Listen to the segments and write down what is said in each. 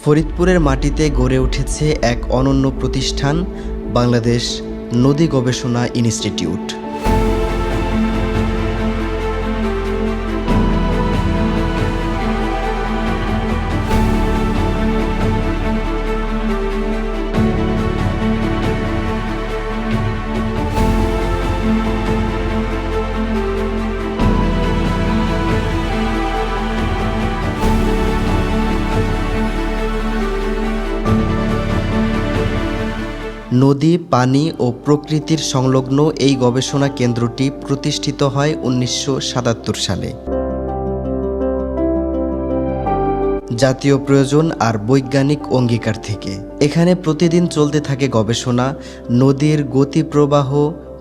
ফরিদপুরের মাটিতে গড়ে উঠেছে এক অনন্য প্রতিষ্ঠান, বাংলাদেশ নদী গবেষণা ইনস্টিটিউট। নদী, পানি ও প্রকৃতির সংলগ্ন এই গবেষণা কেন্দ্রটি প্রতিষ্ঠিত হয় ১৯৭৭ সালে। জাতীয় প্রয়োজন আর বৈজ্ঞানিক অঙ্গীকার থেকে এখানে প্রতিদিন চলতে থাকে গবেষণা নদীর গতি প্রবাহ,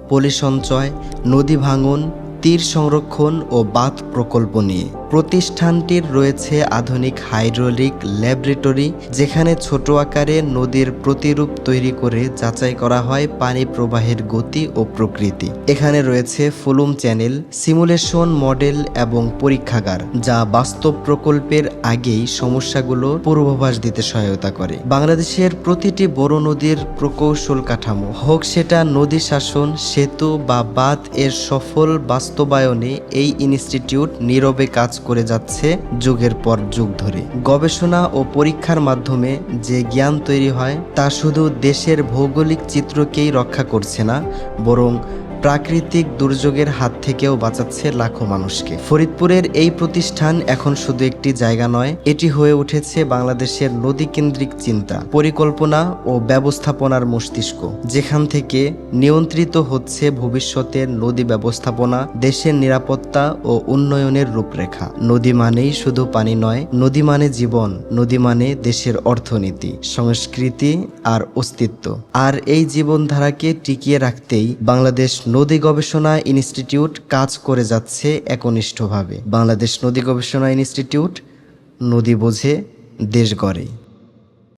পলি সঞ্চয়, নদী ভাঙন, তীর সংরক্ষণ ও বাঁধ প্রকল্প নিয়ে। প্রতিষ্ঠানটির রয়েছে আধুনিক হাইড্রোলিক ল্যাবরেটরি, যেখানে ছোট আকারে নদীর প্রতিরূপ তৈরি করে যাচাই করা হয় পানি প্রবাহের গতি ও প্রকৃতি। এখানে রয়েছে ফুলুম চ্যানেল, সিমুলেশন মডেল এবং পরীক্ষাগার, যা বাস্তব প্রকল্পের আগেই সমস্যাগুলো পূর্বাভাস দিতে সহায়তা করে। বাংলাদেশের প্রতিটি বড় নদীর প্রকৌশল কাঠামো, হোক সেটা নদী শাসন, সেতু বা বাঁধ, এর সফল বাস্তবায়নে এই ইনস্টিটিউট নীরবে কাজ করে যাচ্ছে যুগের পর যুগ ধরে। গবেষণা ও পরীক্ষার মাধ্যমে যে জ্ঞান তৈরি হয় তা শুধু দেশের ভৌগোলিক চিত্রকেই রক্ষা করছে না, বরং প্রাকৃতিক দুর্যোগের হাত থেকেও বাঁচাচ্ছে লাখো মানুষকে। ফরিদপুরের এই প্রতিষ্ঠান এখন শুধু একটি জায়গা নয়, এটি হয়ে উঠেছে বাংলাদেশের নদীকেন্দ্রিক চিন্তা, পরিকল্পনা ও ব্যবস্থাপনার মস্তিষ্ক, যেখান থেকে নিয়ন্ত্রিত হচ্ছে ভবিষ্যতের নদী ব্যবস্থাপনা, দেশের নিরাপত্তা ও উন্নয়নের রূপরেখা। নদী মানেই শুধু পানি নয়, নদী মানে জীবন, নদী মানে দেশের অর্থনীতি, সংস্কৃতি আর অস্তিত্ব। আর এই জীবনধারাকে টিকিয়ে রাখতেই বাংলাদেশ নদী গবেষণা ইনস্টিটিউট কাজ করে যাচ্ছে একনিষ্ঠভাবে। বাংলাদেশ নদী গবেষণা ইনস্টিটিউট, নদী বোঝে, দেশ গড়ে।